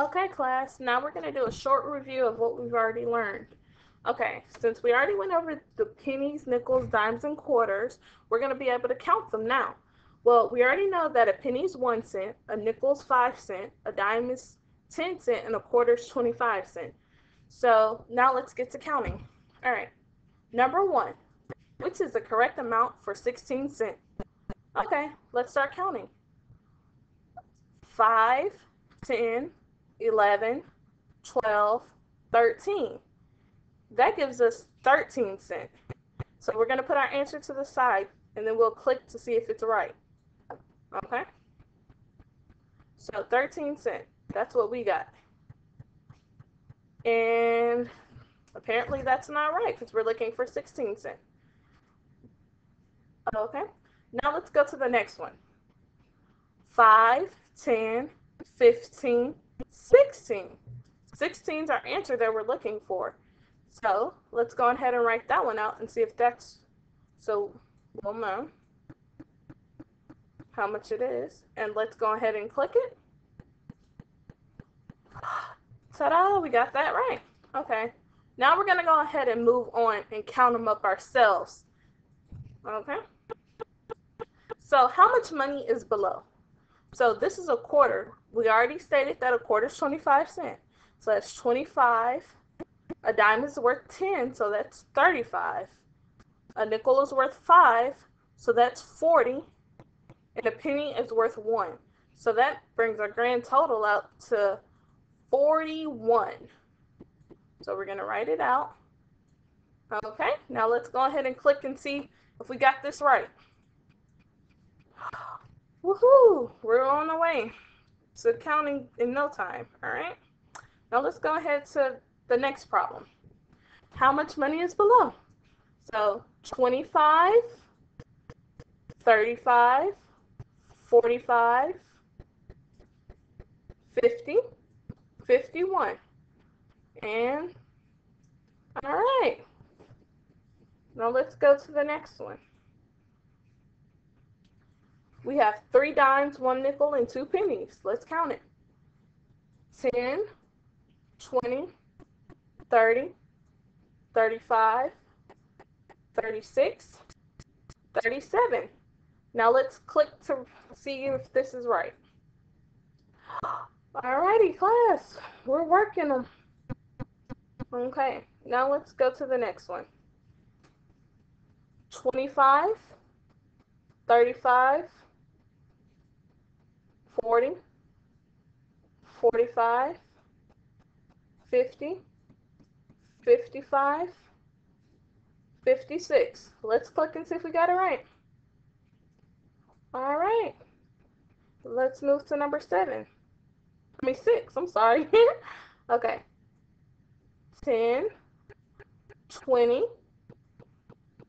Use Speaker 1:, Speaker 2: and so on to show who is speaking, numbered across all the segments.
Speaker 1: Okay, class, now we're going to do a short review of what we've already learned. Okay, since we already went over the pennies, nickels, dimes, and quarters, we're going to be able to count them now. Well, we already know that a penny is 1 cent, a nickel is 5 cents, a dime is 10 cents, and a quarter is 25 cents. So now let's get to counting. All right, number 1, which is the correct amount for 16 cents? Okay, let's start counting. 5, 10, 11, 12, 13. That gives us 13 cents. So we're going to put our answer to the side, and then we'll click to see if it's right. Okay? So 13 cents. That's what we got. And apparently that's not right because we're looking for 16 cents. Okay? Now let's go to the next one. 5, 10, 15, 16. 16 is our answer that we're looking for. So let's go ahead and write that one out and see if that's, so we'll know how much it is. And let's go ahead and click it. Ta-da, we got that right. Okay, now we're gonna go ahead and move on and count them up ourselves. Okay, so how much money is below? So this is a quarter. We already stated that a quarter is 25 cents. So that's 25. A dime is worth 10, so that's 35. A nickel is worth 5, so that's 40. And a penny is worth 1. So that brings our grand total out to 41. So we're going to write it out. Okay, now let's go ahead and click and see if we got this right. Woohoo! We're on the way to counting in no time, all right? Now let's go ahead to the next problem. How much money is below? So 25, 35, 45, 50, 51. And all right. Now let's go to the next one. We have 3 dimes, 1 nickel, and 2 pennies. Let's count it. 10, 20, 30, 35, 36, 37. Now let's click to see if this is right. Alrighty, class. We're working them. Okay, now let's go to the next one. 25, 35, 40, 45, 50, 55, 56. Let's click and see if we got it right. All right. Let's move to number 7. 6, I'm sorry. Okay. 10, 20,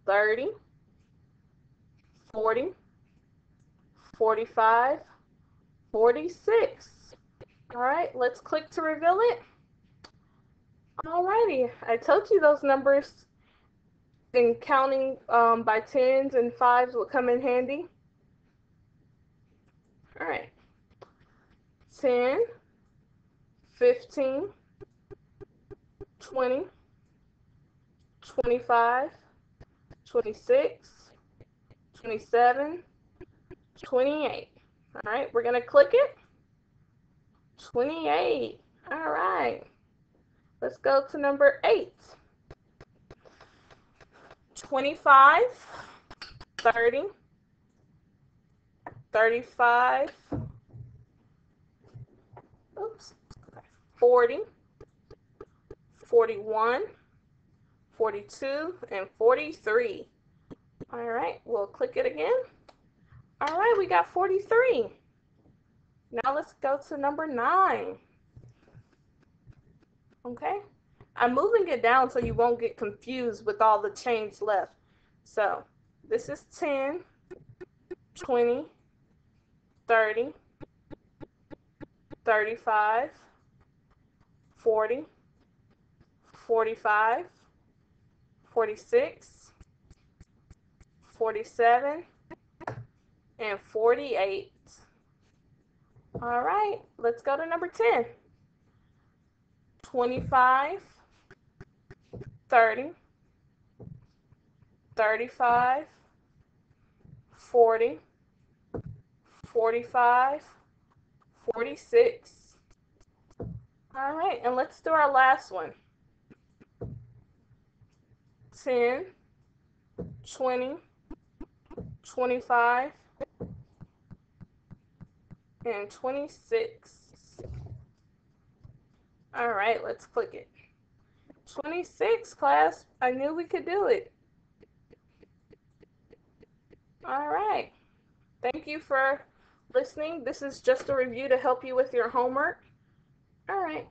Speaker 1: 30, 40, 45, 46. All right, let's click to reveal it. Alrighty, I told you those numbers in counting by 10s and 5s would come in handy. All right, 10, 15, 20, 25, 26, 27, 28. All right, we're going to click it. 28. All right. Let's go to number 8. 25, 30, 35, 40, 41, 42, and 43. All right, we'll click it again. All right, we got 43. Now let's go to number 9. Okay, I'm moving it down so you won't get confused with all the change left. So this is 10, 20, 30, 35, 40, 45, 46, 47, and 48. All right, let's go to number 10. 25, 30, 35, 40, 45, 46. All right, and let's do our last one. 10, 20, 25, and 26. All right, let's click it. 26, class. I knew we could do it. All right. Thank you for listening. This is just a review to help you with your homework. All right.